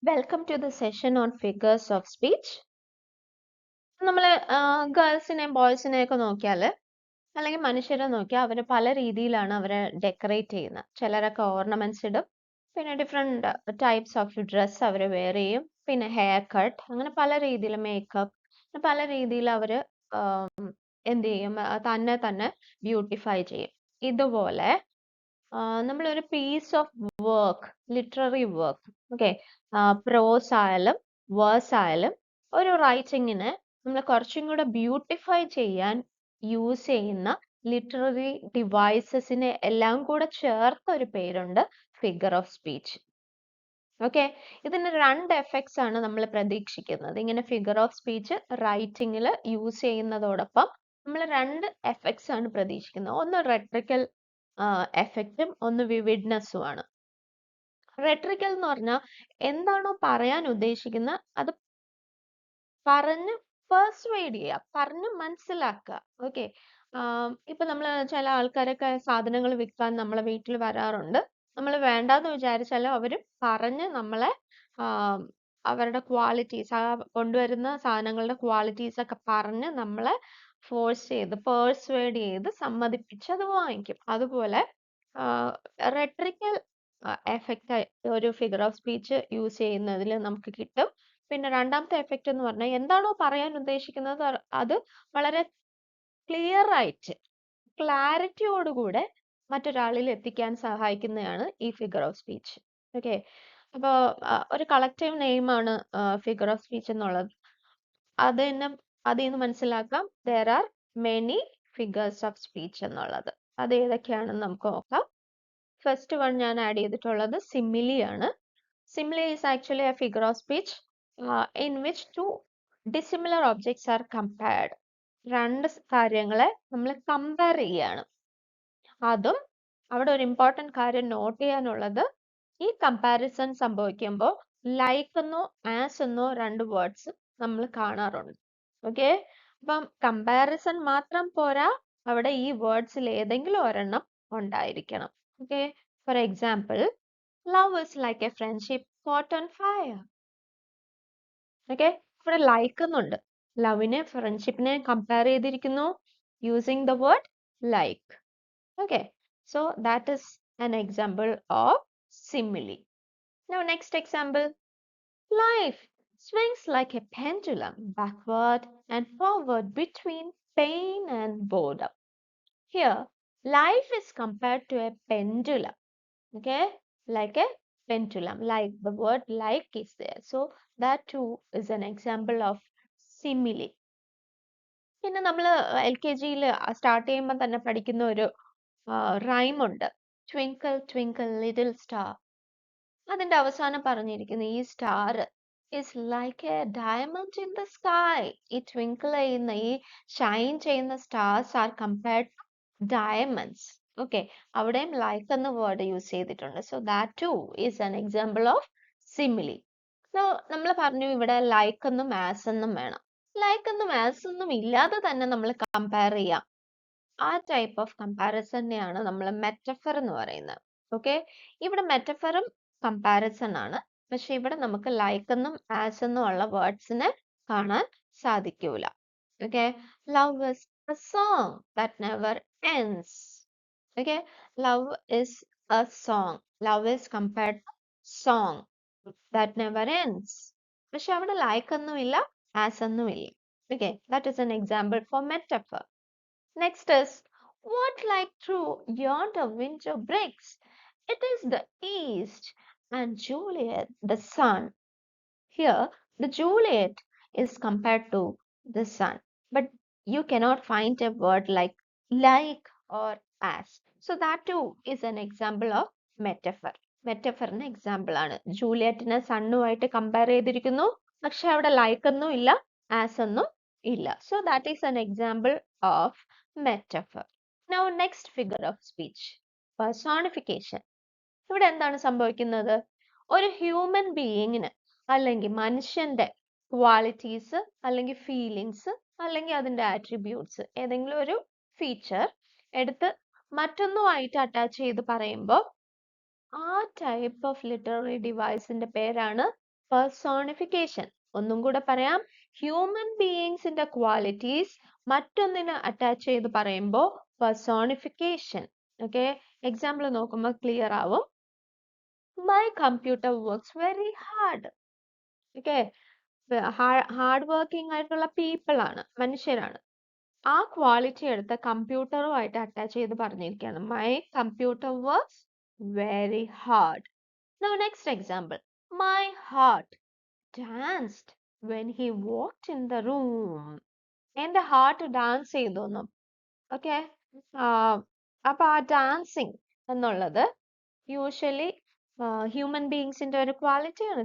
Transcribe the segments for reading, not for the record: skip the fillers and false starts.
Welcome to the session on figures of speech. നമ്മൾ ഗേൾസിനെയും ബോയ്സിനെയൊക്കെ നോക്കിയാൽ അല്ലെങ്കിൽ മനുഷ്യരെ നോക്കിയാൽ അവർ പല രീതിയിലാണ് അവരെ ഡെക്കറേറ്റ് ചെയ്യുന്നത്. ചിലരൊക്കെ ഓർണമെന്റ്സ് ഇടും, പിന്നെ ഡിഫറെന്റ് ടൈപ്സ് ഓഫ് ഡ്രസ് അവർ വെയർ ചെയ്യും, പിന്നെ ഹെയർ കട്ട്, അങ്ങനെ പല രീതിയിൽ മേക്കപ്പ്, പല രീതിയിൽ അവർ എന്ത് ചെയ്യും, തന്നെ തന്നെ ബ്യൂട്ടിഫൈ ചെയ്യും. ഇതുപോലെ നമ്മളൊരു piece of work, literary work, okay, prose ആയാലും വേഴ്സ് ആയാലും ഒരു റൈറ്റിങ്ങിനെ നമ്മൾ കുറച്ചും കൂടെ ബ്യൂട്ടിഫൈ ചെയ്യാൻ യൂസ് ചെയ്യുന്ന ലിറ്റററി ഡിവൈസസിനെ എല്ലാം കൂടെ ചേർത്ത ഒരു പേരുണ്ട് ഫിഗർ ഓഫ് സ്പീച്ച്. ഓക്കെ, ഇതിന് രണ്ട് എഫക്ട്സ് ആണ് നമ്മൾ പ്രതീക്ഷിക്കുന്നത്. ഇങ്ങനെ ഫിഗർ ഓഫ് സ്പീച്ച് റൈറ്റിങ്ങിൽ യൂസ് ചെയ്യുന്നതോടൊപ്പം നമ്മൾ രണ്ട് എഫക്ട്സ് ആണ് പ്രതീക്ഷിക്കുന്നത്. ഒന്ന് റെട്രിക്കൽ എഫക്റ്റും ഒന്ന് വിവിഡ്നെസ്സും ആണ്. റെട്രിക്കൽ എന്ന് പറഞ്ഞാൽ എന്താണോ പറയാൻ ഉദ്ദേശിക്കുന്നത് അത് പറഞ്ഞ് പെർസ്വേഡ് ചെയ്യുക, പറഞ്ഞ് മനസ്സിലാക്കുക. ഓക്കെ, ഇപ്പൊ നമ്മൾ ചില ആൾക്കാരൊക്കെ സാധനങ്ങൾ വിൽക്കാൻ നമ്മളെ വീട്ടിൽ വരാറുണ്ട്. നമ്മൾ വേണ്ടാന്ന് വിചാരിച്ചാലും അവർ പറഞ്ഞ് നമ്മളെ അവരുടെ ക്വാളിറ്റീസ്, കൊണ്ടുവരുന്ന സാധനങ്ങളുടെ ക്വാളിറ്റീസ് ഒക്കെ പറഞ്ഞ് നമ്മളെ ഫോഴ്സ് ചെയ്ത് പെർസ്വേഡ് ചെയ്ത് സമ്മതിപ്പിച്ച് അത് വാങ്ങിക്കും. അതുപോലെ റെട്രിക്കൽ എഫക്റ്റ് ഒരു ഫിഗർ ഓഫ് സ്പീച്ച് യൂസ് ചെയ്യുന്നതിൽ നമുക്ക് കിട്ടും. പിന്നെ രണ്ടാമത്തെ എഫക്റ്റ് എന്ന് പറഞ്ഞാൽ എന്താണോ പറയാൻ ഉദ്ദേശിക്കുന്നത് അത് വളരെ ക്ലിയർ ആയിട്ട് ക്ലാരിറ്റിയോടുകൂടെ മറ്റൊരാളിൽ എത്തിക്കാൻ സഹായിക്കുന്നതാണ് ഈ ഫിഗർ ഓഫ് സ്പീച്ച്. ഓക്കെ, അപ്പോൾ ഒരു കളക്റ്റീവ് നെയിമാണ് ഫിഗർ ഓഫ് സ്പീച്ച് എന്നുള്ളത്. അതിൽ നിന്ന് മനസ്സിലാക്കാം there are many figures of speech എന്നുള്ളത്. അത് ഏതൊക്കെയാണെന്ന് നമുക്ക് നോക്കാം. ഫസ്റ്റ് വൺ ഞാൻ ആഡ് ചെയ്തിട്ടുള്ളത് സിമിലി ആണ്. Simile is actually a figure of speech in which two dissimilar objects are compared. രണ്ട് കാര്യങ്ങളെ നമ്മൾ കമ്പയർ ചെയ്യാണ്. അതും അവിടെ ഒരു ഇമ്പോർട്ടന്റ് കാര്യം നോട്ട് ചെയ്യാനുള്ളത്, ഈ കമ്പാരിസൺ സംഭവിക്കുമ്പോൾ ലൈക്ക് എന്നോ ആസ് എന്നോ രണ്ട് വേർഡ്സ് നമ്മൾ കാണാറുണ്ട്. ഓക്കെ, അപ്പം കമ്പാരിസൺ മാത്രം പോരാ, അവിടെ ഈ വേർഡ്സിൽ ഏതെങ്കിലും ഒരെണ്ണം ഉണ്ടായിരിക്കണം. Okay, for example, love is like a friendship caught on fire. Okay, ഇവിടെ ലൈക്ക് എന്നുണ്ട്, ലവിനെ ഫ്രണ്ട്ഷിപ്പിനെ കമ്പയർ ചെയ്തിരിക്കുന്നു using the word like. Okay, so that is an example of simile. Now next example, life swings like a pendulum backward and forward between pain and boredom. Here, life is compared to a pendulum. Okay, like a pendulum, like the word like is there. So that too is an example of simile. പിന്നെ നമ്മൾ LKG start ചെയ്യുമ്പോൾ തന്നെ പഠിക്കുന്ന ഒരു rhyme ഉണ്ട്, twinkle twinkle little star. അതിന്റെ അവസാനം പറഞ്ഞിരിക്കുന്ന ഈ star is like a diamond in the sky. ഈ ട്വിങ്കിൾ ചെയ്യുന്ന, ഈ ഷൈൻ ചെയ്യുന്ന stars are compared to diamonds. Okay, അവിടെയും ലൈക്ക് എന്ന വേർഡ് യൂസ് ചെയ്തിട്ടുണ്ട്. So that too is an example of simile. നമ്മൾ പറഞ്ഞു ഇവിടെ ലൈക്ക് എന്നും ആസ് എന്നും വേണം. ലൈക്ക് എന്നും ആസ് എന്നും ഇല്ലാതെ തന്നെ നമ്മൾ കമ്പയർ ചെയ്യാം. ആ ടൈപ്പ് ഓഫ് കമ്പാരിസണിനെയാണ് നമ്മൾ മെറ്റഫർ എന്ന് പറയുന്നത്. ഓക്കെ, ഇവിടെ മെറ്റഫറും കമ്പാരിസൺ ആണ്, പക്ഷെ ഇവിടെ നമുക്ക് ലൈക്ക് എന്നും ആസ് എന്നും ഉള്ള വേർഡ്സിനെ കാണാൻ സാധിക്കൂല. Okay, love is a song that never ends. Okay, love is a song, love is compared to song that never ends. പക്ഷെ അവിടെ ലൈക്ക് ഒന്നും ഇല്ല, ആസ് ഒന്നും ഇല്ല. Okay, that is an example for metaphor. Next is, what light through yonder window breaks? It is the east, and Juliet the sun. Here, the Juliet is compared to the sun, but you cannot find a word like or as. So that too is an example of metaphor. മെറ്റഫറിന് example ആണ്. ജൂലിയറ്റിനെ സണ്ണുമായിട്ട് compare ചെയ്തിരിക്കുന്നു, പക്ഷെ അവിടെ like ഒന്നും ഇല്ല, as ഒന്നും ഇല്ല. So that is an example of metaphor. Now next figure of speech, personification. ഇവിടെ എന്താണ് സംഭവിക്കുന്നത്? ഒരു ഹ്യൂമൻ ബീയിങ്ങിന് അല്ലെങ്കിൽ മനുഷ്യന്റെ ക്വാളിറ്റീസ് അല്ലെങ്കിൽ ഫീലിങ്സ് അല്ലെങ്കിൽ അതിന്റെ ആട്രിബ്യൂട്ട്സ്, ഏതെങ്കിലും ഒരു ഫീച്ചർ എടുത്ത് മറ്റൊന്നുമായിട്ട് അറ്റാച്ച് ചെയ്ത് പറയുമ്പോൾ ആ ടൈപ്പ് ഓഫ് ലിറ്റററി ഡിവൈസിന്റെ പേരാണ് personification. ഒന്നും കൂടെ പറയാം, ഹ്യൂമൻ ബീയിങ്സിന്റെ ക്വാളിറ്റീസ് മറ്റൊന്നിന് അറ്റാച്ച് ചെയ്ത് പറയുമ്പോൾ personification. ഓക്കെ, എക്സാമ്പിൾ നോക്കുമ്പോൾ ക്ലിയർ ആവും. My computer works very hard. Okay, hard working ആയിട്ടുള്ള പീപ്പിൾ ആണ്, മനുഷ്യരാണ്. ആ ക്വാളിറ്റി എടുത്ത് കമ്പ്യൂട്ടറുമായിട്ട് അറ്റാച്ച് ചെയ്ത് പറഞ്ഞിരിക്കുകയാണ്. My computer works very hard. Now next example. My heart danced when he walked in the room. എന്റെ ഹാർട്ട് ഡാൻസ് ചെയ്തു. ഓക്കെ, അപ്പൊ ആ ഡാൻസിങ് എന്നുള്ളത് യൂഷ്വലി ഹ്യൂമൻ ബീയിങ്സിന്റെ ഒരു ക്വാളിറ്റിയാണ്,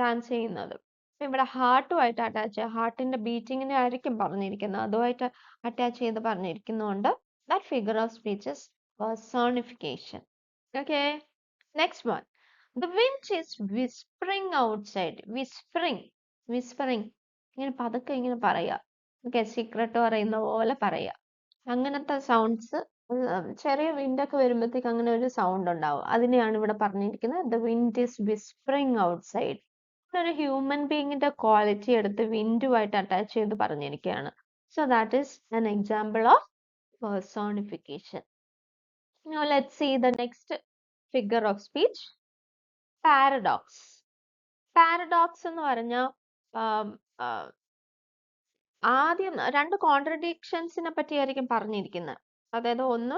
ഡാൻസ് ചെയ്യുന്നത്. ഇവിടെ ഹാർട്ടുമായിട്ട് അറ്റാച്ച്, ഹാർട്ടിന്റെ ബീറ്റിങ്ങിനെ ആയിരിക്കും പറഞ്ഞിരിക്കുന്നത്, അതുമായിട്ട് അറ്റാച്ച് ചെയ്ത് പറഞ്ഞിരിക്കുന്നതുകൊണ്ട് that figure of speech is personification. Okay, next one. The wind is whispering outside. Whispering ഇങ്ങനെ പതുക്കെ ഇങ്ങനെ പറയാ. ഓക്കെ, സീക്രട്ട് പറയുന്ന പോലെ പറയാ. അങ്ങനത്തെ സൗണ്ട്സ്, ചെറിയ വിൻഡൊക്കെ വരുമ്പോഴത്തേക്ക് അങ്ങനെ ഒരു സൗണ്ട് ഉണ്ടാവും. അതിനെയാണ് ഇവിടെ പറഞ്ഞിരിക്കുന്നത് the wind is whispering outside. ഒരു ഹ്യൂമൻ ബീയിങ്ങിന്റെ ക്വാളിറ്റി എടുത്ത് വിൻഡുമായിട്ട് അറ്റാച്ച് ചെയ്ത് പറഞ്ഞിരിക്കുകയാണ്. So that is an example of personification. Now let's see the next figure of speech. Paradox. Paradox എന്ന് പറഞ്ഞാൽ ആദ്യം രണ്ട് കോൺട്രഡിക്ഷൻസിനെ പറ്റിയായിരിക്കും പറഞ്ഞിരിക്കുന്നത്. അതായത് ഒന്ന്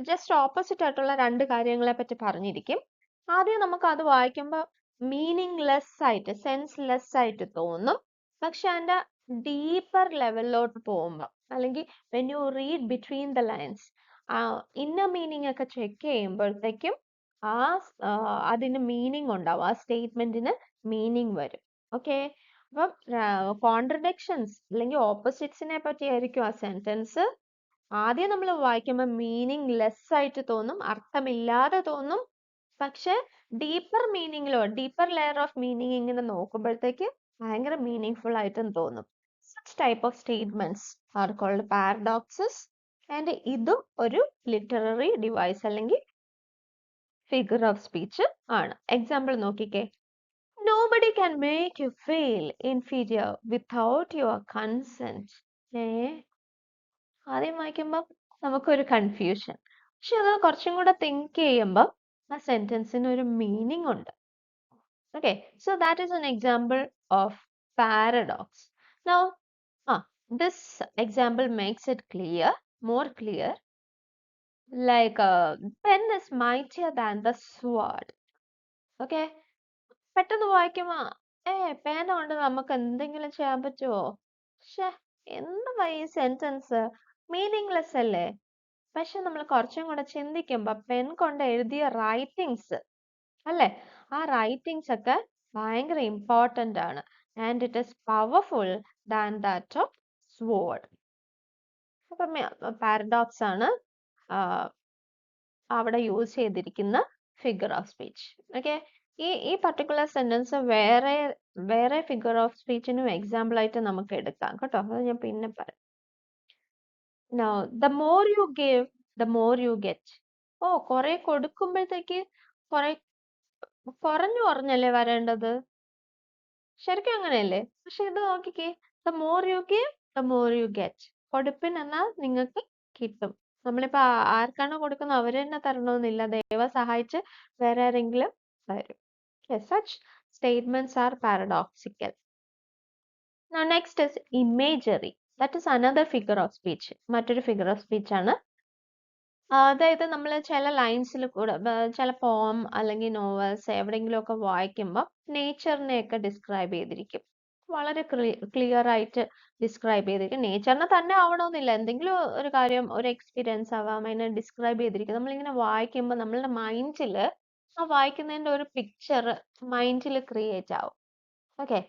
ജസ്റ്റ് ഓപ്പോസിറ്റ് ആയിട്ടുള്ള രണ്ട് കാര്യങ്ങളെ പറ്റി പറഞ്ഞിരിക്കും. ആദ്യം നമുക്ക് അത് വായിക്കുമ്പോൾ മീനിങ്ലെസ് ആയിട്ട്, സെൻസ്ലെസ് ആയിട്ട് തോന്നും. പക്ഷെ അതിന്റെ ഡീപ്പർ ലെവലിലോട്ട് പോകുമ്പോൾ, അല്ലെങ്കിൽ when you read between the lines, inner meaning ഒക്കെ ചെക്ക് ചെയ്യുമ്പോഴത്തേക്കും അതിന് മീനിങ് ഉണ്ടാവും, ആ സ്റ്റേറ്റ്മെന്റിന് മീനിങ് വരും. ഓക്കെ, അപ്പം കോൺട്രഡിക്ഷൻസ് അല്ലെങ്കിൽ ഓപ്പോസിറ്റ്സിനെ പറ്റിയായിരിക്കും ആ സെന്റൻസ്. ആദ്യം നമ്മൾ വായിക്കുമ്പോൾ മീനിങ് ലെസ് ആയിട്ട് തോന്നും, അർത്ഥമില്ലാതെ തോന്നും. പക്ഷെ ഡീപ്പർ മീനിങ്ങിലോ, ഡീപ്പർ ലെയർ ഓഫ് മീനിങ് ഇങ്ങനെ നോക്കുമ്പോഴത്തേക്ക് ഭയങ്കര മീനിങ് ഫുൾ ആയിട്ടും തോന്നും. such type of statements are called paradoxes. and ഇതും ഒരു ലിറ്റററി ഡിവൈസ് അല്ലെങ്കിൽ ഫിഗർ ഓഫ് സ്പീച്ച് ആണ്. എക്സാമ്പിൾ നോക്കിക്കേ. Nobody can make you feel inferior without your consent. ആദ്യം വായിക്കുമ്പോൾ നമുക്കൊരു കൺഫ്യൂഷൻ, പക്ഷെ അത് കുറച്ചും കൂടെ തിങ്ക് ചെയ്യുമ്പോൾ ആ സെന്റൻസിന് ഒരു മീനിങ് ഉണ്ട്. Okay, so that is an example of paradox. Now, this example makes it clear, more clear. Like pen is mightier than the sword. Okay, പെട്ടെന്ന് വായിക്കുമ്പോ പേന കൊണ്ട് നമുക്ക് എന്തെങ്കിലും ചെയ്യാൻ പറ്റുമോ? പക്ഷെ എന്താ ഈ സെന്റൻസ് മീനിങ്ലെസ് അല്ലേ? പക്ഷെ നമ്മൾ കുറച്ചും കൂടെ ചിന്തിക്കുമ്പോ പെൻ കൊണ്ട് എഴുതിയ റൈറ്റിങ്സ് അല്ലേ, ആ റൈറ്റിങ്സ് ഒക്കെ ഭയങ്കര ഇമ്പോർട്ടന്റ് ആണ്. And it is powerful than that of sword. അപ്പം പാരഡോക്സ് ആണ് അവിടെ യൂസ് ചെയ്തിരിക്കുന്ന ഫിഗർ ഓഫ് സ്പീച്ച്. ഓക്കെ, ഈ പർട്ടിക്കുലർ സെന്റൻസ് വേറെ ഫിഗർ ഓഫ് സ്പീച്ചിനും എക്സാമ്പിൾ ആയിട്ട് നമുക്ക് എടുക്കാം കേട്ടോ, അത് ഞാൻ പിന്നെ പറയാം. Now, the more you give, the more you get. കുറെ കൊടുക്കുമ്പോഴത്തേക്ക് കുറെ കുറഞ്ഞല്ലേ വരേണ്ടത്? ശരിക്കും അങ്ങനെയല്ലേ? പക്ഷെ ഇത് നോക്കിക്കേ, the more you give, the more you get. കൊടുപ്പിൻ എന്നാൽ നിങ്ങൾക്ക് കിട്ടും. നമ്മളിപ്പോ ആർക്കാണോ കൊടുക്കുന്നത് അവര് തന്നെ തരണമെന്നില്ല, ദൈവം സഹായിച്ച് വേറെ ആരെങ്കിലും തരും. Such statements are paradoxical. Now next is imagery. That is another figure of speech. മറ്റൊരു figure of speech ആണ്. അതായത് നമ്മൾ ചില ലൈൻസിൽ കൂടെ, ചില പോം അല്ലെങ്കിൽ നോവൽസ് എവിടെയെങ്കിലും ഒക്കെ വായിക്കുമ്പോൾ നേച്ചറിനെയൊക്കെ ഡിസ്ക്രൈബ് ചെയ്തിരിക്കും, വളരെ ക്ലിയർ ആയിട്ട് ഡിസ്ക്രൈബ് ചെയ്തിരിക്കും. നേച്ചറിനെ തന്നെ ആവണമെന്നില്ല, എന്തെങ്കിലും ഒരു കാര്യം, ഒരു എക്സ്പീരിയൻസ് ആവാം, അതിനെ ഡിസ്ക്രൈബ് ചെയ്തിരിക്കും. നമ്മളിങ്ങനെ വായിക്കുമ്പോൾ നമ്മളുടെ മൈൻഡിൽ ആ വായിക്കുന്നതിന്റെ ഒരു പിക്ചർ മൈൻഡിൽ ക്രിയേറ്റ് ആവും. ഓക്കെ,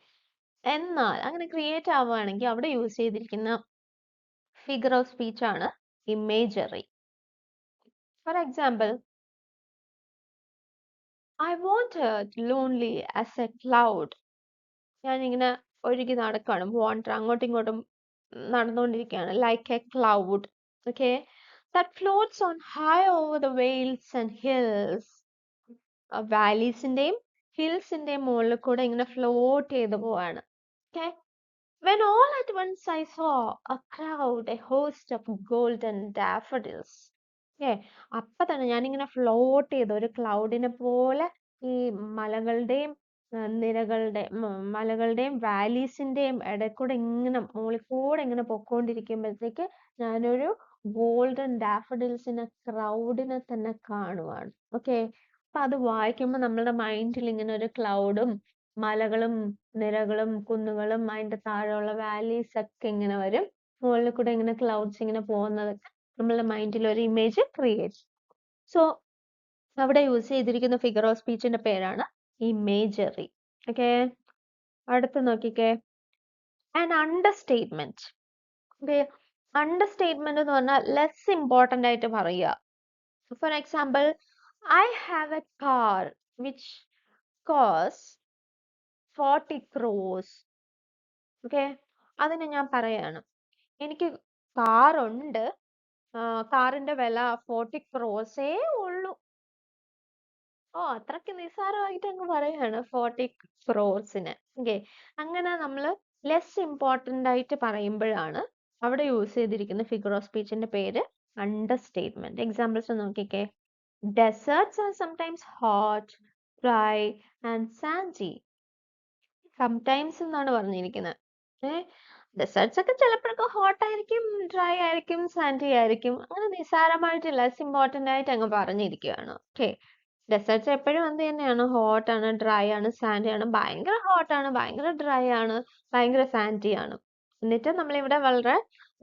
എന്നാൽ അങ്ങനെ ക്രിയേറ്റ് ആവുകയാണെങ്കിൽ അവിടെ യൂസ് ചെയ്തിരിക്കുന്ന ഫിഗർ ഓഫ് സ്പീച്ച് ആണ് imagery. For example, I wandered lonely as a cloud. ഞാനിങ്ങനെ ഒഴുകി നടക്കുകയാണ്, വാണ്ടർ അങ്ങോട്ടും ഇങ്ങോട്ടും നടന്നുകൊണ്ടിരിക്കുകയാണ്, like a cloud. Okay, that floats on high over the vales and hills. വാലീസിന്റെയും ഹിൽസിന്റെ മുകളിൽ കൂടെ ഇങ്ങനെ ഫ്ലോട്ട് ചെയ്ത് പോവാണ്. Okay? When all at once I saw a crowd, a host of golden daffodils. ഏ അപ്പൊ തന്നെ ഞാനിങ്ങനെ ഫ്ലോട്ട് ചെയ്ത് ഒരു ക്ലൗഡിനെ പോലെ ഈ മലകളുടെയും മലകളുടെയും വാലീസിന്റെയും ഇടയിൽ കൂടെ ഇങ്ങനെ മുകളിൽ കൂടെ ഇങ്ങനെ പൊക്കോണ്ടിരിക്കുമ്പോഴത്തേക്ക് ഞാനൊരു ഗോൾഡൻ ഡാഫഡിൽസിനെ ക്രൗഡിനെ തന്നെ കാണുവാണ്. ഓക്കെ, അപ്പൊ അത് വായിക്കുമ്പോൾ നമ്മളുടെ മൈൻഡിൽ ഇങ്ങനെ ഒരു ക്ലൗഡും മലകളും നിരകളും കുന്നുകളും അതിന്റെ താഴെയുള്ള വാലീസ് ഒക്കെ ഇങ്ങനെ വരും. മുകളിൽ കൂടെ ഇങ്ങനെ ക്ലൗഡ്സ് ഇങ്ങനെ പോകുന്നതൊക്കെ നമ്മളുടെ മൈൻഡിൽ ഒരു ഇമേജ് ക്രിയേറ്റ്. സോ അവിടെ യൂസ് ചെയ്തിരിക്കുന്ന ഫിഗർ ഓഫ് സ്പീച്ചിന്റെ പേരാണ് ഇമേജറി. ഓക്കെ, അടുത്ത് നോക്കിക്കേ, ആൻ അണ്ടർസ്റ്റേറ്റ്മെന്റ്. ഓക്കെ, അണ്ടർസ്റ്റേറ്റ്മെന്റ് എന്ന് പറഞ്ഞാൽ ലെസ് ഇമ്പോർട്ടന്റ് ആയിട്ട് പറയുക. For example, I have A car which cost 40 crores. Okay, അതിന് ഞാൻ പറയാണ് എനിക്ക് കാറുണ്ട്, കാറിന്റെ വില 40 crores ഉള്ളൂ. ഓ, അത്രയ്ക്ക് നിസ്സാരമായിട്ട് അങ്ങ് പറയാണ് 40 crores-ന്. ഓക്കെ, അങ്ങനെ നമ്മൾ ലെസ് ഇമ്പോർട്ടന്റ് ആയിട്ട് പറയുമ്പോഴാണ് അവിടെ യൂസ് ചെയ്തിരിക്കുന്ന ഫിഗർ ഓഫ് സ്പീച്ചിന്റെ പേര് അണ്ടർസ്റ്റേറ്റ്മെന്റ്. എക്സാമ്പിൾസ് നോക്കിക്കേ, deserts are sometimes hot, dry and sandy. Sometimes എന്നാണ് പറഞ്ഞിരിക്കുന്നത്. ഡെസേർട്സ് ഒക്കെ ചിലപ്പോഴൊക്കെ ഹോട്ട് ആയിരിക്കും, ഡ്രൈ ആയിരിക്കും, സാൻഡി ആയിരിക്കും. അങ്ങനെ നിസ്സാരമായിട്ട് ലെസ് ഇമ്പോർട്ടന്റ് ആയിട്ട് അങ്ങ് പറഞ്ഞിരിക്കുകയാണ്. ഓക്കെ, ഡെസേർട്സ് എപ്പോഴും എന്ത് തന്നെയാണ്, ഹോട്ട് ആണ്, ഡ്രൈ ആണ്, സാൻഡി ആണ്. ഭയങ്കര ഹോട്ട് ആണ്, ഭയങ്കര ഡ്രൈ ആണ്, ഭയങ്കര സാൻഡി ആണ്. എന്നിട്ട് നമ്മളിവിടെ വളരെ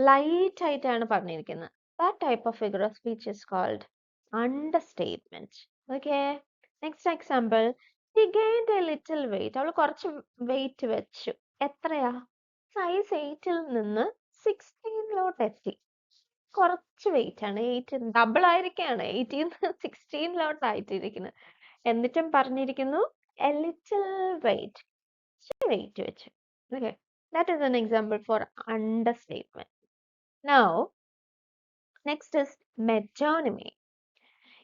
ലൈറ്റ് ആയിട്ടാണ് പറഞ്ഞിരിക്കുന്നത്. That type of figure of speech is called understatement. Okay, next example, she gained a little weight. അവൾ കുറച്ച് വെയിറ്റ് വെച്ചു. എത്രയാ? സൈസ് 8-ൽ നിന്ന് 16-ലോട്ട് എത്തി. കുറച്ച് വെയിറ്റ് ആണ്, 8 ഡബിൾ ആയിരിക്കാണ്, 18 16-ലോട്ട് ആയിട്ടിരിക്കുന്നത്. എന്നിട്ടും പറഞ്ഞിരിക്കുന്നു എ ലിറ്റിൽ വെയിറ്റ്, വെയിറ്റ് വെച്ചു. Okay, that is an example for understatement. Now next is metonymy.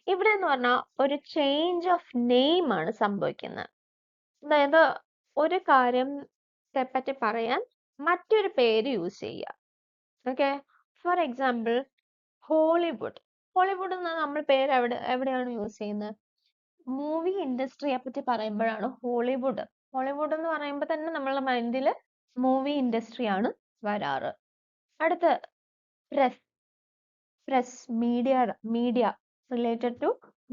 ഇവിടെ എന്ന് പറഞ്ഞാൽ ഒരു ചേഞ്ച് ഓഫ് നെയിം ആണ് സംഭവിക്കുന്നത്. അതായത് ഒരു കാര്യത്തെ പറ്റി പറയാൻ മറ്റൊരു പേര് യൂസ് ചെയ്യുക. Okay, for example Hollywood. Hollywood എന്ന് നമ്മൾ പേര് എവിടെയാണ് യൂസ് ചെയ്യുന്നത്? മൂവി ഇൻഡസ്ട്രിയെ പറ്റി പറയുമ്പോഴാണ് ഹോളിവുഡ്. ഹോളിവുഡ് എന്ന് പറയുമ്പോൾ തന്നെ നമ്മളുടെ മൈൻഡിൽ മൂവി ഇൻഡസ്ട്രി ആണ് വരാറ്. അടുത്ത് press, media related to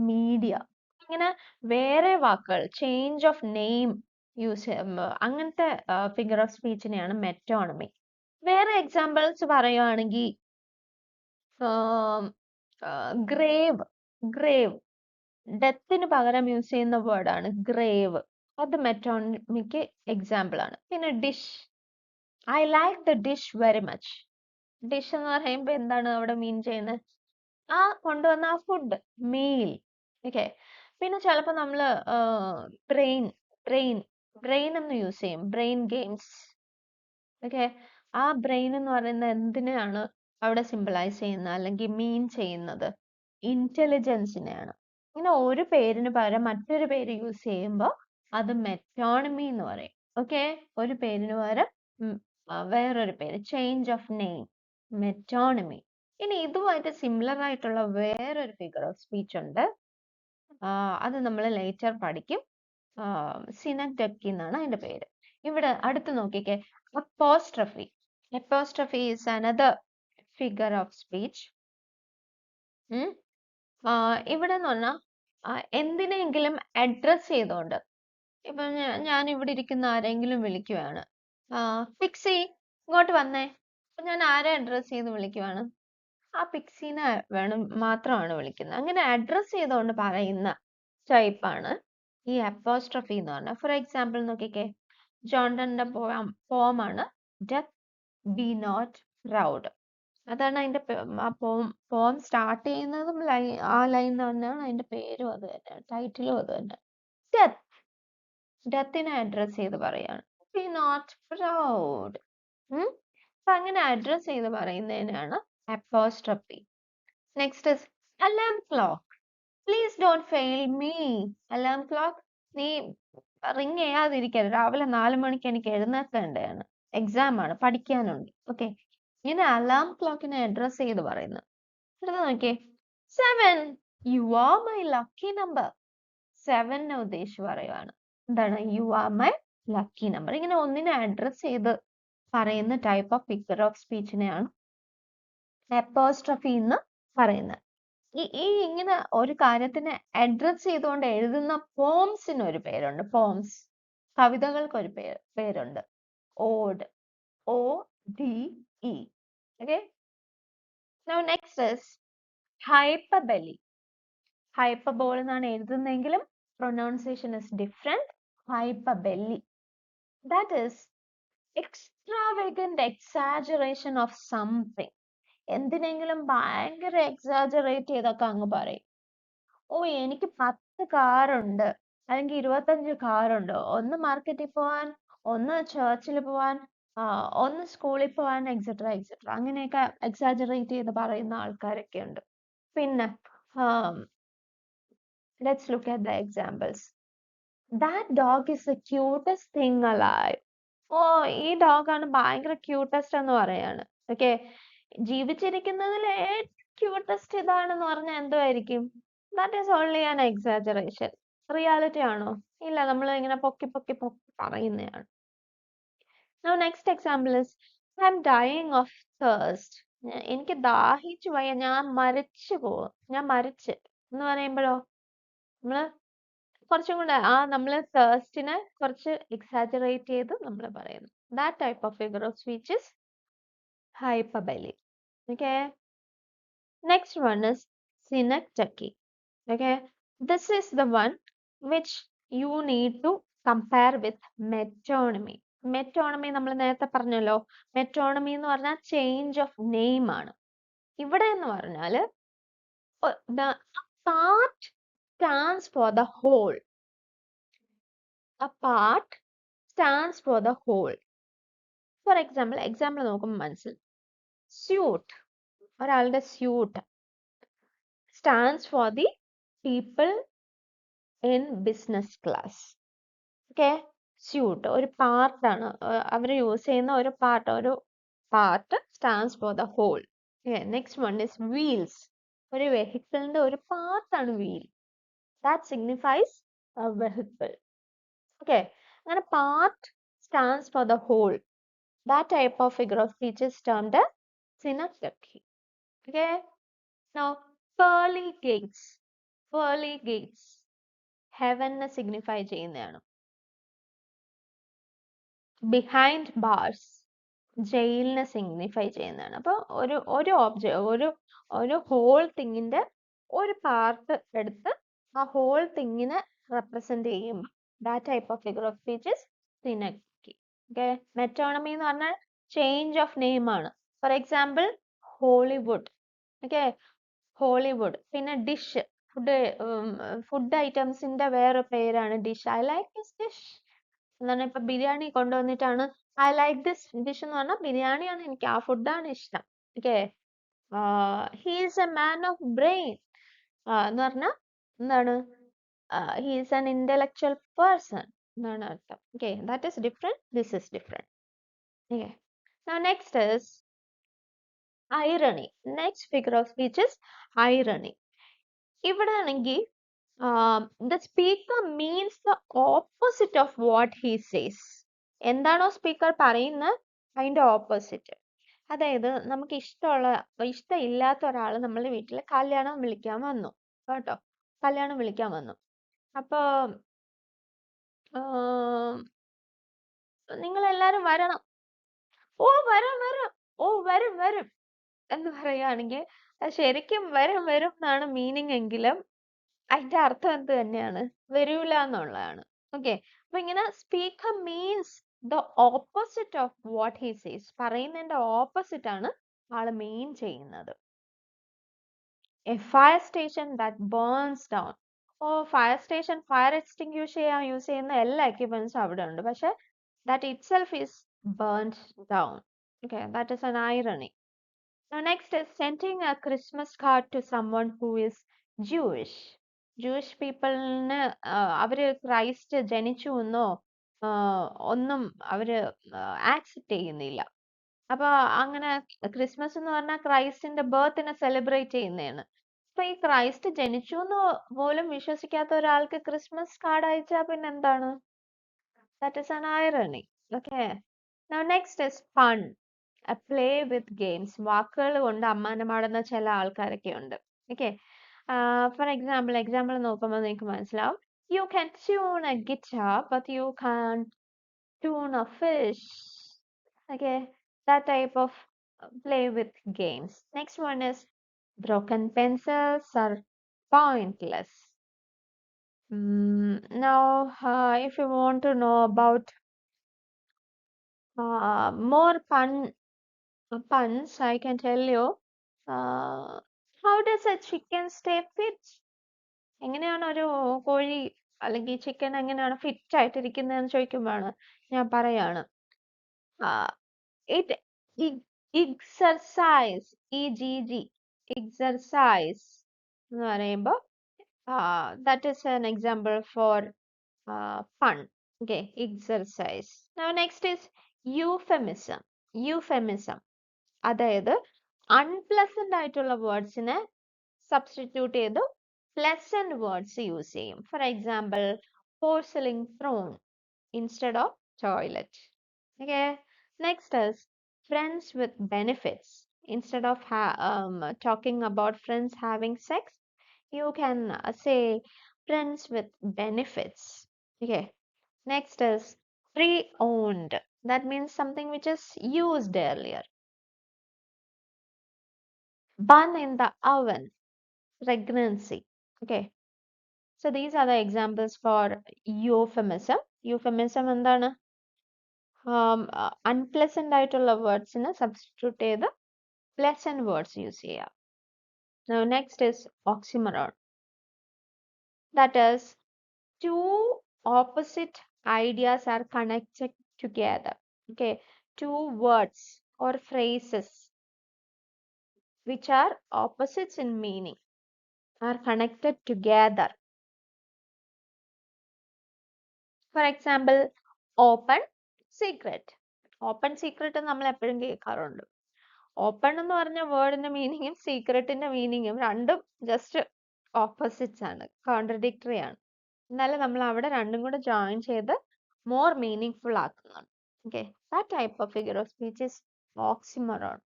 media. ഇങ്ങനെ വേറെ വാക്കുകൾ, ചേഞ്ച് ഓഫ് നെയിം യൂസ് ചെയ്യുമ്പോൾ അങ്ങനത്തെ ഫിഗർ ഓഫ് സ്പീച്ചിനെയാണ് മെറ്റോണമി. വേറെ എക്സാമ്പിൾസ് പറയുവാണെങ്കിൽ ഗ്രേവ്, ഡെത്തിന് പകരം യൂസ് ചെയ്യുന്ന വേർഡാണ് ഗ്രേവ്. അത് മെറ്റോണമിക്ക് എക്സാമ്പിൾ ആണ്. പിന്നെ dish, I like the dish very much. Dish എന്ന് പറയുമ്പോൾ എന്താണ് അവിടെ മീൻ ചെയ്യുന്നത്? ആ കൊണ്ടുവന്ന ആ ഫുഡ്, മീൽ. ഓക്കെ, പിന്നെ ചിലപ്പോൾ നമ്മൾ ബ്രെയിൻ എന്ന് യൂസ് ചെയ്യും, ബ്രെയിൻ ഗെയിംസ്. ഓക്കെ, ആ ബ്രെയിൻ എന്ന് പറയുന്നത് എന്തിനാണ് അവിടെ സിംബലൈസ് ചെയ്യുന്നത് അല്ലെങ്കിൽ മീൻ ചെയ്യുന്നത്? ഇന്റലിജൻസിനെയാണ്. ഇങ്ങനെ ഒരു പേരിന് പകരം മറ്റൊരു പേര് യൂസ് ചെയ്യുമ്പോൾ അത് മെറ്റോണമി എന്ന് പറയും. ഓക്കെ, ഒരു പേരിന് പകരം വേറൊരു പേര്, ചേഞ്ച് ഓഫ് നെയിം, മെറ്റോണമി. ഇനി ഇതുമായിട്ട് സിമിലർ ആയിട്ടുള്ള വേറൊരു ഫിഗർ ഓഫ് സ്പീച്ച് ഉണ്ട്. അത് നമ്മൾ ലേറ്റർ പഠിക്കും. സിനക്ഡക്കി എന്നാണ് അതിന്റെ പേര്. ഇവിടെ അടുത്ത് നോക്കിക്കേ, apostrophe. Apostrophe is another figure of speech. ഇവിടെ എന്ന് പറഞ്ഞാൽ എന്തിനെങ്കിലും അഡ്രസ് ചെയ്തുകൊണ്ട്, ഇപ്പൊ ഞാൻ ഇവിടെ ഇരിക്കുന്ന ആരെങ്കിലും വിളിക്കുവാണ്, പിക്സി ഇങ്ങോട്ട് വന്നേ. അപ്പൊ ഞാൻ ആരെ അഡ്രസ് ചെയ്ത് വിളിക്കുവാണ്? ആ പിക്സിനെ മാത്രമാണ് വിളിക്കുന്നത്. അങ്ങനെ അഡ്രസ് ചെയ്തുകൊണ്ട് പറയുന്ന ടൈപ്പാണ് ഈ അപ്പോസ്ട്രഫി എന്ന് പറഞ്ഞാൽ. ഫോർ എക്സാമ്പിൾ നോക്കിക്കേ, ജോൺഡന്റെ പോമാണ് ഡെത്ത് ബി നോട്ട് പ്രൗഡ്. അതാണ് അതിന്റെ പോം സ്റ്റാർട്ട് ചെയ്യുന്നതും ആ ലൈൻ തന്നെയാണ്, അതിന്റെ പേരും അത് തന്നെ, ടൈറ്റിലും അത് തന്നെ. ഡെത്തിനെ അഡ്രസ് ചെയ്ത് പറയാണ്, ബി നോട്ട് പ്രൗഡ്. അപ്പൊ അങ്ങനെ അഡ്രസ് ചെയ്ത് പറയുന്നതിനാണ് apostrophe. Next is alarm clock. Please don't fail me. Alarm clock, നീ റിങ് ചെയ്യാതിരിക്കരുത്. രാവിലെ 4 മണിക്ക് എനിക്ക് എഴുന്നേൽക്കേണ്ടതാണ്. എക്സാം ആണ്, പഠിക്കാനുണ്ട്. ഓക്കെ, ഇങ്ങനെ അലാം ക്ലോക്കിനെ അഡ്രസ് ചെയ്ത് പറയുന്നു. അടുത്ത നോക്കിയേ, 7 you are my lucky number. 7 ഉദ്ദേശിച്ച് പറയുവാണ്. എന്താണ്? You are my lucky number. ഇങ്ങനെ ഒന്നിനെ അഡ്രസ് ചെയ്ത് പറയുന്ന ടൈപ്പ് ഓഫ് ഫിഗർ ഓഫ് സ്പീച്ചിനെയാണ് അപ്പോസ്ട്രഫി എന്ന് പറയുന്നത്. ഈ ഇങ്ങനെ ഒരു കാര്യത്തിനെ അഡ്രസ് ചെയ്തുകൊണ്ട് എഴുതുന്ന പോംസിന് ഒരു പേരുണ്ട്. പോംസ്, കവിതകൾക്ക് ഒരു പേരുണ്ട്. Odd, ODE. Okay. Now next is hyperbole. Hyperbole എന്നാണ് എഴുതുന്നെങ്കിലും pronunciation is different. Hyperbole. That is extravagant exaggeration of something. എന്തിനെങ്കിലും ഭയങ്കര എക്സാജറേറ്റ് ചെയ്തൊക്കെ അങ്ങ് പറയും. ഓ, എനിക്ക് 10 കാറുണ്ട്, അല്ലെങ്കിൽ 25 കാറുണ്ട്. ഒന്ന് മാർക്കറ്റിൽ പോവാൻ, ഒന്ന് ചർച്ചിൽ പോവാൻ, ഒന്ന് സ്കൂളിൽ പോവാൻ, എക്സെട്ര എക്സെട്ര. അങ്ങനെയൊക്കെ എക്സാജറേറ്റ് ചെയ്ത് പറയുന്ന ആൾക്കാരൊക്കെ ഉണ്ട്. പിന്നെ let's look at the examples. That dog is the cutest thing alive. ഓ, ഈ ഡോഗാണ് ഭയങ്കര ക്യൂട്ടസ്റ്റ് എന്ന് പറയാണ്. ഓക്കെ, ജീവിച്ചിരിക്കുന്നതിൽ ഏറ്റവും ക്യൂട്ടസ്റ്റ് ഇതാണെന്ന് പറഞ്ഞാൽ എന്തുമായിരിക്കും? That is only an exaggeration. Reality ആണോ? ഇല്ല, നമ്മൾ ഇങ്ങനെ പൊക്കി പൊക്കി പൊക്കി പറയുന്നതാണ്. Now next example is I'm dying of thirst. എനിക്ക് ദാഹിച്ചു പോയ, ഞാൻ മരിച്ചു പോവും, ഞാൻ മരിച്ച് എന്ന് പറയുമ്പോഴോ നമ്മള് കുറച്ചും കൂടെ നമ്മള് തേഴ്സ്റ്റിനെ കുറച്ച് എക്സാജറേറ്റ് ചെയ്ത് നമ്മൾ പറയുന്നു. That type of figure of speech is hyperbole. Okay. Next one is synecdoche. Okay. This is the one which you need to compare with metonymy. Metonymy നമ്മൾ നേരത്തെ പറഞ്ഞല്ലോ. Metonymy എന്ന് പറഞ്ഞാൽ ചേഞ്ച് ഓഫ് നെയിം ആണ്. ഇവിടെ എന്ന് പറഞ്ഞാല് the part stands for the whole. A part stands for the whole. For example നോക്കുമ്പോൾ മനസ്സിലാവും. Suit, ഒരാളുടെ suit stands for the people in business class. Okay, suit ഒരു പാർട്ട് ആണ്, അവർ യൂസ് ചെയ്യുന്ന ഒരു part stands for the whole. Okay, next one is wheels. ഒരു വെഹിക്കിളിന്റെ ഒരു പാർട്ടാണ് wheel. That signifies a vehicle. Okay, അങ്ങനെ part stands for the whole. That type of figure of speech is termed as synecdoche. Okay. Now pearly gates. Pearly gates heaven signify ചെയ്യുന്നതാണ്. Behind bars ജയിലിനെ signify ചെയ്യുന്നതാണ്. അപ്പൊ ഒരു whole തിങ്ങിന്റെ ഒരു part എടുത്ത് ആ ഹോൾ തിങ്ങിനെ റെപ്രസെന്റ് ചെയ്യും. That type of figure of speech is synecdoche. Okay. Metonymy എന്ന് പറഞ്ഞാൽ ചേഞ്ച് ഓഫ് നെയിം ആണ്. For example Hollywood. Okay, Hollywood. പിന്നെ ഡിഷ്, ഫുഡ് ഐറ്റംസിന്റെ വേറെ പേരാണ് dish. I like this dish എന്താണ്? ഇപ്പൊ ബിരിയാണി കൊണ്ടുവന്നിട്ടാണ് ഐ ലൈക്ക് ദിസ് ഡിഷ് എന്ന് പറഞ്ഞാൽ ബിരിയാണിയാണ് എനിക്ക്, ആ ഫുഡാണ് ഇഷ്ടം. Okay, he is a man of brain എന്ന് പറഞ്ഞാൽ എന്താണ്? He is an intellectual person എന്നാണ് അർത്ഥം. Okay, that is different, this is different. Okay, next is irony. Next figure of speech is irony. ഇവിടെ ആണെങ്കിൽ the speaker means the opposite of what he says. എന്താണോ speaker പറയുന്നത് അതിന്റെ opposite. അതായത് നമുക്ക് ഇഷ്ടമില്ലാത്ത ഒരാൾ നമ്മുടെ വീട്ടിൽ കല്യാണം വിളിക്കാൻ വന്നു കേട്ടോ, കല്യാണം വിളിക്കാൻ വന്നു. അപ്പൊ നിങ്ങൾ എല്ലാരും വരണം. ഓ വരാം വരാം, ഓ വരും വരും എന്ന് പറയുകയാണെങ്കിൽ ശരിക്കും വരും വരും എന്നാണ് മീനിങ് എങ്കിലും അതിന്റെ അർത്ഥം എന്ത് തന്നെയാണ്? വരൂല എന്നുള്ളതാണ്. ഓക്കെ, അപ്പൊ ഇങ്ങനെ speaker means the opposite of what he says. പറയുന്നതിന്റെ ഓപ്പോസിറ്റ് ആണ് ആള് മീൻ ചെയ്യുന്നത്. A fire station that burns down. ഓ, ഫയർ സ്റ്റേഷൻ, ഫയർ എക്സ്റ്റിങ്ക്യൂഷ് ചെയ്യാൻ യൂസ് ചെയ്യുന്ന എല്ലാ എക്യുപ്മെന്റ്സും അവിടെ ഉണ്ട്, പക്ഷെ that itself is burned down. Okay, that is an irony. Now next is sending a Christmas card to someone who is Jewish. Jewish പീപ്പിളിന് അവര് ക്രൈസ്റ്റ് ജനിച്ചു എന്നോ ഒന്നും അവര് ആക്സെപ്റ്റ് ചെയ്യുന്നില്ല. അപ്പൊ അങ്ങനെ ക്രിസ്മസ് എന്ന് പറഞ്ഞാൽ ക്രൈസ്റ്റിന്റെ ബർത്തിനെ സെലിബ്രേറ്റ് ചെയ്യുന്നതാണ്. അപ്പൊ ഈ ക്രൈസ്റ്റ് ജനിച്ചു എന്ന് പോലും വിശ്വസിക്കാത്ത ഒരാൾക്ക് ക്രിസ്മസ് കാർഡ് അയച്ചാ പിന്നെ എന്താണ്? That is an irony. Okay. Now next is fun. A play with games. വാക്കുകൾ കൊണ്ട് അമ്മാനമാടുന്ന ചില ആൾക്കാരൊക്കെ ഉണ്ട്. Okay. For example നോക്കുമ്പോൾ നിങ്ങൾക്ക് മനസ്സിലാവും. You can tune a guitar, but you can't tune a fish. Okay. That type of play with games. Next one is broken pencils are pointless. Now, if you want to know about more puns, I can tell you. How does a chicken stay fit? എങ്ങനെയാണ് ഒരു കോഴി അല്ലെങ്കിൽ chicken എങ്ങനെയാണ് fit ആയിട്ടിരിക്കുന്നതെന്ന് ചോദിക്കുമ്പോഴാണ് ഞാൻ പറയാണ് it exercise exercise എന്ന് പറയുമ്പോൾ that is an example for fun. Okay, exercise. Now next is euphemism. അതായത് അൺപ്ലസന്റ് ആയിട്ടുള്ള വേർഡ്സിനെ സബ്സ്റ്റിറ്റ്യൂട്ട് ചെയ്ത് പ്ലസന്റ് വേർഡ്സ് യൂസ് ചെയ്യും. For example porcelain throne instead of toilet. Okay. Next is friends with benefits. Instead of talking about friends having sex, you can say friends with benefits. Okay. Next is pre-owned. That means something which is used earlier. Bun in the oven. Pregnancy. Okay. So these are the examples for euphemism. Euphemism എന്താണ്? Unpleasant ആയിട്ടുള്ള വേർഡ്സിനെ substitute ചെയ്ത് pleasant words use ചെയ്യാം. Now next is oxymoron. That is, two opposite ideas are connected together. Okay, two words or phrases which are opposites in meaning are connected together. For example, open secret. Open secret നമ്മൾ എപ്പോഴും കേൾക്കാറുണ്ട്. Open എന്ന് പറഞ്ഞ വേർഡിന്റെ മീനിങ്ങും സീക്രട്ടിന്റെ മീനിങ്ങും രണ്ടും just opposites ആണ്, contradictory ആണ്. എന്നാലും നമ്മൾ അവിടെ രണ്ടും കൂടെ ജോയിൻ ചെയ്ത് മോർ മീനിങ്ഫുൾ ആക്കുന്നുണ്ട്. Okay, that type of figure of speech is oxymoron.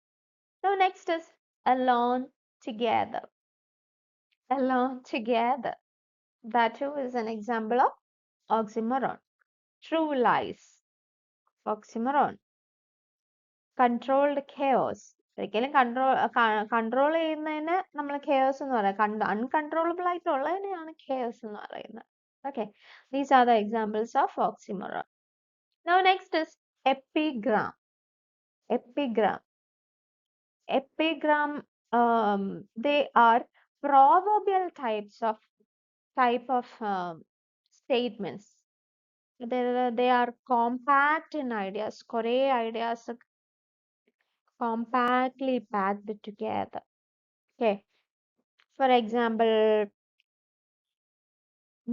Now next is alone together. Alone together. That too is an example of oxymoron. True lies. Oxymoron. Controlled chaos. ഒരിക്കലും control ചെയ്യുന്നതിന് നമ്മൾ chaos എന്ന് പറയാം. Uncontrollable ആയിട്ടുള്ളതിനെയാണ് chaos എന്ന് പറയുന്നത്. Okay, these are the examples of oxymoron. Now next is epigram. Epigram. They are proverbial type of statements. They are compact in ideas. കുറേ ideas compactly packed together. Okay. For example,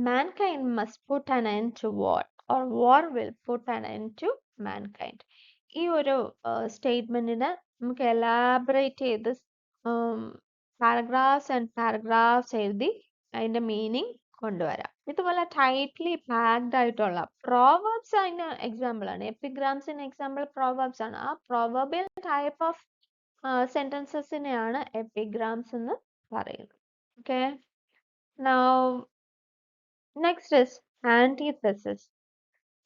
mankind must put an end to war, or war will put an end to mankind. ഈ ഒരു സ്റ്റേറ്റ്മെന്റിനെ നമുക്ക് elaborate ചെയ്ത് paragraphs and paragraphs എഴുതി അതിന്റെ meaning കൊണ്ടുവരാം. ഇതുപോലെ tightly packed ആയിട്ടുള്ള പ്രോവർബ്സ് അതിന് എക്സാമ്പിൾ ആണ്. എപ്പിഗ്രാംസിന് എക്സാമ്പിൾ പ്രോവർബ്സ് ആണ്. ആ പ്രോവർബിയൽ ടൈപ്പ് ഓഫ് സെന്റൻസസിനെയാണ് എപ്പിഗ്രാംസ് എന്ന് പറയുന്നത്. Okay. Now next is antithesis.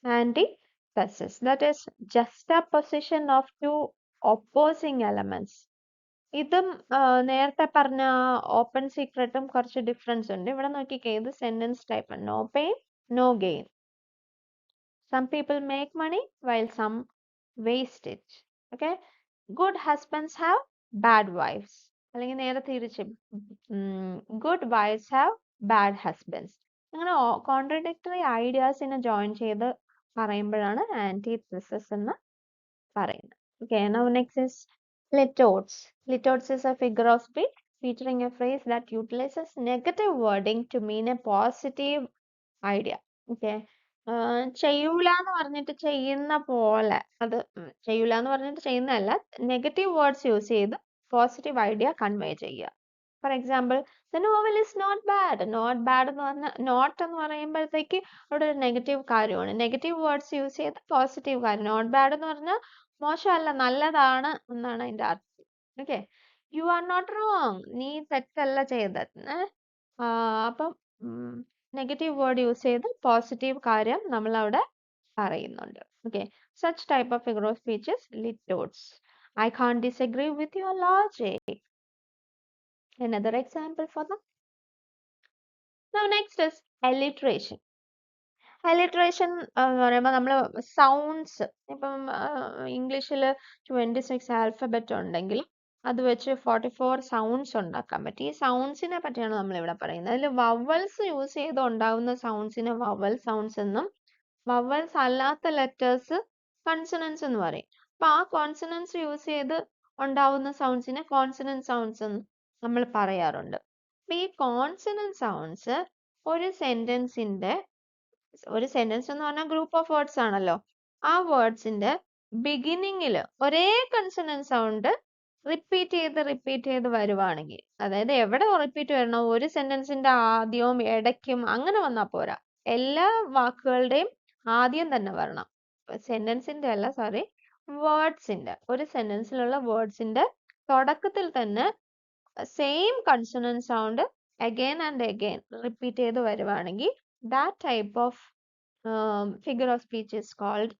Antithesis, that is juxtaposition of two opposing elements. ഇതും നേരത്തെ പറഞ്ഞ ഓപ്പൺ സീക്രട്ടും കുറച്ച് ഡിഫറൻസ് ഉണ്ട്. ഇവിടെ നോക്കിക്കേ, ഇത് സെന്റൻസ് ടൈപ്പ് ആണ്. No pain no gain. Some people make money while some waste it. Okay. Good husbands have bad wives. അല്ലെങ്കിൽ നേരെ തിരിച്ച് good wives have bad husbands. അങ്ങനെ കോൺട്രഡിക്ടറി ഐഡിയാസിനെ ജോയിൻ ചെയ്ത് പറയുമ്പോഴാണ് ആന്റിതെസിസ് എന്ന് പറയുന്നത്. Okay, now next is litotes. Litotes is a figure of speech featuring a phrase that utilizes negative wording to mean a positive idea. Okay. ചെയ്യൂല എന്ന് പറഞ്ഞിട്ട് ചെയ്യുന്ന പോലെ അത് ചെയ്യൂല എന്ന് പറഞ്ഞിട്ട് ചെയ്യുന്നതല്ല, നെഗറ്റീവ് വേർഡ്സ് യൂസ് ചെയ്ത് പോസിറ്റീവ് ഐഡിയ കൺവേ ചെയ്യുക. For example, the novel is not bad. Not bad എന്ന് പറഞ്ഞാൽ നോട്ട് എന്ന് പറയുമ്പോഴത്തേക്ക് അവിടെ ഒരു നെഗറ്റീവ് കാര്യമാണ്. നെഗറ്റീവ് വേർഡ്സ് യൂസ് ചെയ്ത് പോസിറ്റീവ് കാര്യം. നോട്ട് ബാഡ് എന്ന് പറഞ്ഞാൽ മോശമല്ല, നല്ലതാണ് എന്നാണ് അതിന്റെ അർത്ഥം. Okay. You are not wrong. നീ തെറ്റല്ല ചെയ്തത്. അപ്പം നെഗറ്റീവ് വേർഡ് യൂസ് ചെയ്ത് പോസിറ്റീവ് കാര്യം നമ്മൾ അവിടെ പറയുന്നുണ്ട്. Okay. Such type of figure of speech is ലിറ്റോട്സ്. I can't disagree with your logic. Another example for that. Now next is alliteration. Alliteration എന്ന് പറയുമ്പോൾ നമ്മൾ സൗണ്ട്സ്, ഇപ്പം ഇംഗ്ലീഷിൽ 26 ആൽഫബറ്റ് ഉണ്ടെങ്കിൽ അത് വെച്ച് 44 സൗണ്ട്സ് ഉണ്ടാക്കാൻ പറ്റും. ഈ സൗണ്ട്സിനെ പറ്റിയാണ് നമ്മൾ ഇവിടെ പറയുന്നത്. അതിൽ വവൽസ് യൂസ് ചെയ്ത് ഉണ്ടാവുന്ന സൗണ്ട്സിനെ വവൽ സൗണ്ട്സ് എന്നും വവൽസ് അല്ലാത്ത ലെറ്റേഴ്സ് കൺസണൻസ് എന്ന് പറയും. അപ്പൊ ആ കോൺസണൻസ് യൂസ് ചെയ്ത് ഉണ്ടാവുന്ന സൗണ്ട്സിനെ കോൺസണന്റ് സൗണ്ട്സ് എന്ന് നമ്മൾ പറയാറുണ്ട്. അപ്പൊ ഈ കോൺസണന്റ് സൗണ്ട്സ് ഒരു സെന്റൻസിന്റെ, ഒരു സെന്റൻസ് എന്ന് പറഞ്ഞാൽ ഗ്രൂപ്പ് ഓഫ് വേർഡ്സ് ആണല്ലോ, ആ വേർഡ്സിന്റെ ബിഗിനിങ്ങിൽ ഒരേ കൺസണന്റ് സൗണ്ട് റിപ്പീറ്റ് ചെയ്ത് വരുവാണെങ്കിൽ, അതായത് എവിടെ റിപ്പീറ്റ് വരണം, ഒരു സെന്റൻസിന്റെ ആദ്യവും ഇടയ്ക്കും അങ്ങനെ വന്നാൽ പോരാ, എല്ലാ വാക്കുകളുടെയും ആദ്യം തന്നെ വരണം. സെന്റൻസിന്റെ അല്ല, സോറി, വേർഡ്സിന്റെ, ഒരു സെന്റൻസിലുള്ള വേർഡ്സിന്റെ തുടക്കത്തിൽ തന്നെ same consonant sound again and again repeat ചെയ്ത് വരുവാണെങ്കിൽ that type of figure of speech is called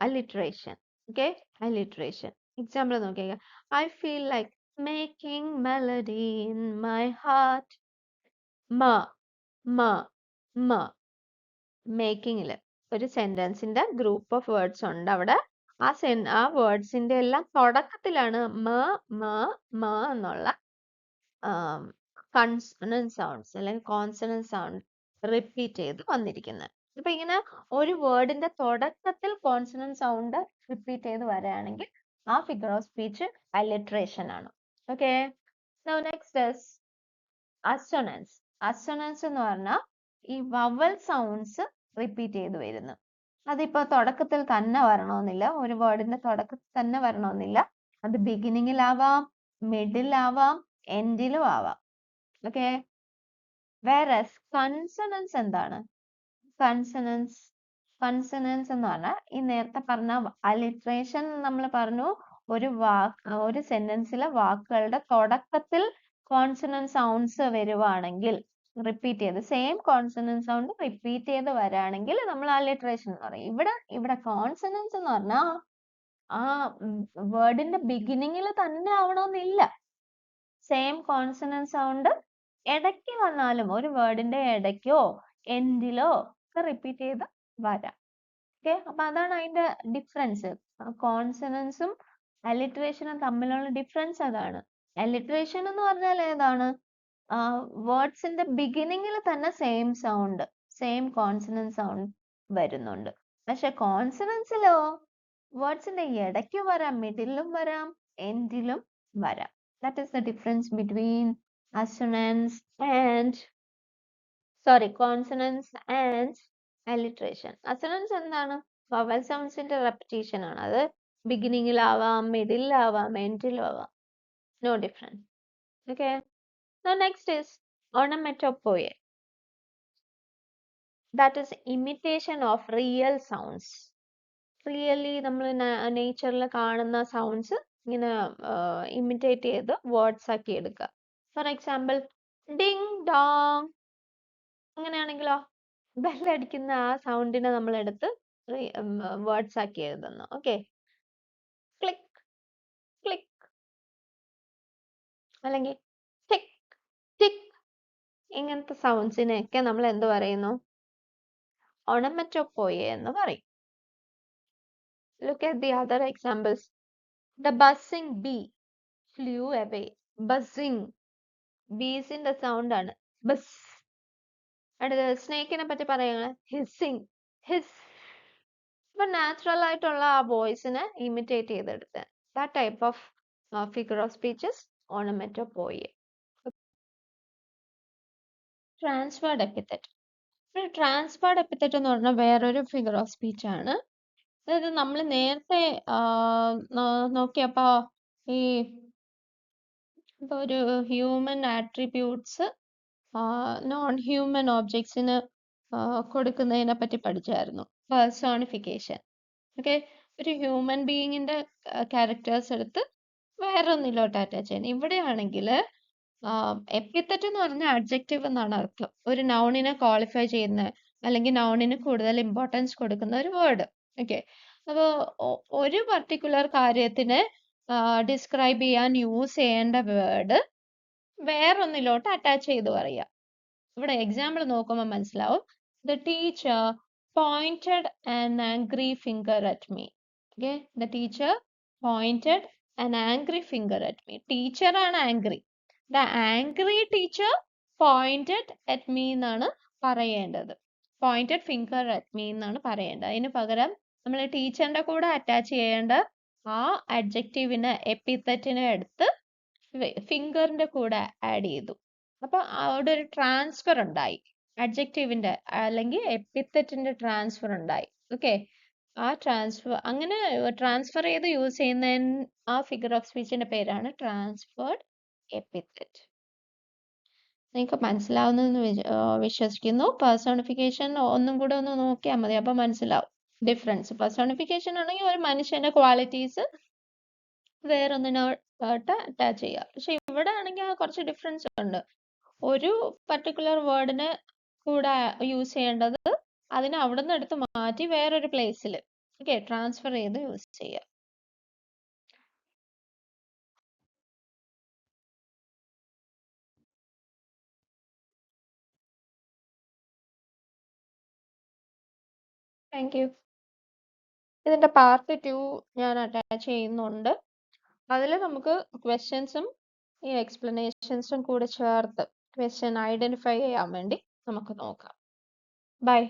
alliteration. Okay, alliteration. Example നോക്കിയാൽ, I feel like making melody in my heart. Ma, ma, ma. മേക്കിങ്ങിൽ ഒരു സെന്റൻസിന്റെ group of words ഉണ്ട്. അവിടെ ആ വേർഡ്സിന്റെ എല്ലാം തുടക്കത്തിലാണ് മ മ മ എന്നുള്ള കൺസണന്റ് സൗണ്ട്സ് അല്ലെങ്കിൽ കോൺസണന്റ് സൗണ്ട് റിപ്പീറ്റ് ചെയ്ത് വന്നിരിക്കുന്നത്. ഇപ്പൊ ഇങ്ങനെ ഒരു വേർഡിന്റെ തുടക്കത്തിൽ കോൺസണന്റ് സൗണ്ട് റിപ്പീറ്റ് ചെയ്ത് വരികയാണെങ്കിൽ ആ ഫിഗർ ഓഫ് സ്പീച്ച് അലിട്രേഷൻ ആണ്. Okay. Now next is assonance. Assonance എന്ന് പറഞ്ഞാൽ ഈ വവൽ സൗണ്ട്സ് റിപ്പീറ്റ് ചെയ്ത് വരുന്നു. അതിപ്പോ തുടക്കത്തിൽ തന്നെ വരണമെന്നില്ല, ഒരു വേർഡിന്റെ തുടക്കത്തിൽ തന്നെ വരണമെന്നില്ല. അത് ബിഗിനിങ്ങിലാവാം, മിഡിലാവാം, എൻഡിലും ആവാം. ഓക്കെ. വേറെസ് കൺസണൻസ് എന്താണ്? കൺസണൻസ് എന്ന് പറഞ്ഞാൽ ഈ നേരത്തെ പറഞ്ഞ അലിട്രേഷൻ നമ്മൾ പറഞ്ഞു, ഒരു സെന്റൻസിലെ വാക്കുകളുടെ തുടക്കത്തിൽ കോൺസണന്റ് സൗണ്ട്സ് വരുവാണെങ്കിൽ, റിപ്പീറ്റ് ചെയ്ത് സെയിം കോൺസണന്റ് സൗണ്ട് റിപ്പീറ്റ് ചെയ്ത് വരാണെങ്കിൽ നമ്മൾ അലിട്രേഷൻ എന്ന് പറയും. ഇവിടെ കോൺസണൻസ് എന്ന് പറഞ്ഞാൽ ആ വേർഡിന്റെ ബിഗിനിങ്ങിൽ തന്നെ ആവണമെന്നില്ല. സെയിം കോൺസണന്റ് സൗണ്ട് ഇടയ്ക്ക് വന്നാലും, ഒരു വേർഡിന്റെ ഇടയ്ക്കോ എൻഡിലോ ഒക്കെ റിപ്പീറ്റ് ചെയ്ത് വരാം. ഓക്കെ. അപ്പൊ അതാണ് അതിന്റെ ഡിഫറൻസ്. കോൺസണൻസും അലിട്രേഷനും തമ്മിലുള്ള ഡിഫറൻസ് അതാണ്. അലിട്രേഷൻ എന്ന് പറഞ്ഞാൽ ഏതാണ്? വേർഡ്സിന്റെ ബിഗിനിങ്ങിൽ തന്നെ same sound, same consonant sound വരുന്നുണ്ട്. പക്ഷെ കോൺസണൻസിലോ വേർഡ്സിന്റെ ഇടയ്ക്ക് വരാം, മിഡിലും വരാം, എൻഡിലും വരാം. That is the difference between consonants and alliteration. Assonance എന്താണ്? vowel soundsന്റെ repetition ആണ്. അത് ബിഗിനിങ്ങിലാവാം, മിഡിലാവാം, എൻഡിലാവാം. No difference. Okay. Now next is onomatopoeia. That is imitation of real sounds. Really നമ്മൾ നേച്ചറിൽ കാണുന്ന സൗണ്ട്സ് ഇങ്ങനെ ഇമിറ്റേറ്റ് ചെയ്ത് വേർഡ്സ് ആക്കി എടുക്കുക. For example, ding dong. അങ്ങനെയാണെങ്കിലോ ബെല്ലടിക്കുന്ന ആ സൗണ്ടിനെ നമ്മൾ എടുത്ത് വേർഡ്സ് ആക്കി എഴുതുന്നു. ഓക്കെ. ക്ലിക്ക് ക്ലിക്ക്, അല്ലെങ്കിൽ ടിക് ടിക്, ഇങ്ങനത്തെ സൗണ്ട്സിനെയൊക്കെ നമ്മൾ എന്ത് പറയുന്നു? onomatopoeia എന്ന് പറയും. Look at the other examples. The buzzing bee flew away. Buzzing, ബീസിന്റെ സൗണ്ട് ആണ് ബസ്. അടുത്ത സ്നേക്കിനെ പറ്റി പറയുന്നത് ഹിസ്സിങ്, ഹിസ്. ഇപ്പൊ നാച്ചുറൽ ആയിട്ടുള്ള ആ വോയിസിനെ ഇമിറ്റേറ്റ് ചെയ്തെടുത്ത്. That type of figure of speech is onomatopoeia. Transferred epithet. Transferred epithet എന്ന് പറഞ്ഞാൽ വേറൊരു ഫിഗർ ഓഫ് സ്പീച്ച് ആണ്. അതായത് നമ്മൾ നേരത്തെ നോക്കിയപ്പോ ഈ ഒരു ഹ്യൂമൻ ആട്രിബ്യൂട്ട്സ് നോൺ ഹ്യൂമൻ ഓബ്ജക്ട്സിന് കൊടുക്കുന്നതിനെ പറ്റി പഠിച്ചായിരുന്നു. പേഴ്സോണിഫിക്കേഷൻ. ഓക്കെ, ഒരു ഹ്യൂമൻ ബീയിങ്ങിന്റെ ക്യാരക്ടേഴ്സ് എടുത്ത് വേറൊന്നിലോട്ട് അറ്റാച്ച് ചെയ്യുന്നത്. ഇവിടെയാണെങ്കിൽ എപ്പിത്തറ്റ് എന്ന് പറഞ്ഞ അഡ്ജക്റ്റീവ് എന്നാണ് അർത്ഥം. ഒരു നൗണിനെ ക്വാളിഫൈ ചെയ്യുന്ന അല്ലെങ്കിൽ നൗണിന് കൂടുതൽ ഇമ്പോർട്ടൻസ് കൊടുക്കുന്ന ഒരു വേർഡ്. ഓക്കെ, അപ്പോൾ ഒരു പർട്ടിക്കുലർ കാര്യത്തിനെ ഡിസ്ക്രൈബ് ചെയ്യാൻ യൂസ് ചെയ്യേണ്ട വേർഡ് വേറൊന്നിലോട്ട് അറ്റാച്ച് ചെയ്ത് പറയാം. ഇവിടെ എക്സാമ്പിൾ നോക്കുമ്പോൾ മനസ്സിലാവും. The teacher pointed an angry finger at me. Okay, the teacher pointed an angry finger at me. Teacher ആണ് angry. The angry teacher pointed at me എന്നാണ് പറയേണ്ടത്. Pointed finger at me എന്നാണ് പറയേണ്ടത്. അതിന് പകരം നമ്മൾ ടീച്ചറിന്റെ കൂടെ അറ്റാച്ച് ചെയ്യേണ്ട ആ അഡ്ജക്റ്റീവിനെ എപ്പിത്തറ്റിനെ എടുത്ത് ഫിംഗറിന്റെ കൂടെ ആഡ് ചെയ്തു. അപ്പൊ അവിടെ ഒരു ട്രാൻസ്ഫർ ഉണ്ടായി. അഡ്ജക്റ്റീവിന്റെ അല്ലെങ്കിൽ എപ്പിത്തറ്റിന്റെ ട്രാൻസ്ഫർ ഉണ്ടായി. ഓക്കെ, ആ ട്രാൻസ്ഫർ അങ്ങനെ ട്രാൻസ്ഫർ ചെയ്ത് യൂസ് ചെയ്യുന്ന ആ ഫിഗർ ഓഫ് സ്പീച്ചിന്റെ പേരാണ് ട്രാൻസ്ഫേർഡ് എപ്പിത്തറ്റ്. നിങ്ങൾക്ക് മനസ്സിലാവുന്നെന്ന് വിശ്വസിക്കുന്നു. പേഴ്സോണിഫിക്കേഷൻ ഒന്നും കൂടെ ഒന്ന് നോക്കിയാൽ മതി, അപ്പൊ മനസ്സിലാവും ഡിഫറൻസ്. പേഴ്സോണിഫിക്കേഷൻ ആണെങ്കിൽ ഒരു മനുഷ്യന്റെ ക്വാളിറ്റീസ് വേറൊന്നിനോട്ട് അറ്റാച്ച് ചെയ്യുക. പക്ഷെ ഇവിടെ ആണെങ്കിൽ കുറച്ച് ഡിഫറൻസ് ഉണ്ട്. ഒരു പർട്ടിക്കുലർ വേർഡിനെ കൂടെ യൂസ് ചെയ്യേണ്ടത് അതിനെ അവിടെ നിന്ന് എടുത്ത് മാറ്റി വേറൊരു പ്ലേസിൽ ഓക്കെ ട്രാൻസ്ഫർ ചെയ്ത് യൂസ് ചെയ്യുക. Thank you. ഇതിന്റെ പാർട്ട് 2 ഞാൻ അറ്റാച്ച് ചെയ്യുന്നുണ്ട്. അതിൽ നമുക്ക് ക്വസ്റ്റ്യൻസും ഈ എക്സ്പ്ലനേഷൻസും കൂടെ ചേർത്ത് ക്വസ്റ്റ്യൻ ഐഡന്റിഫൈ ചെയ്യാൻ വേണ്ടി നമുക്ക് നോക്കാം. ബൈ.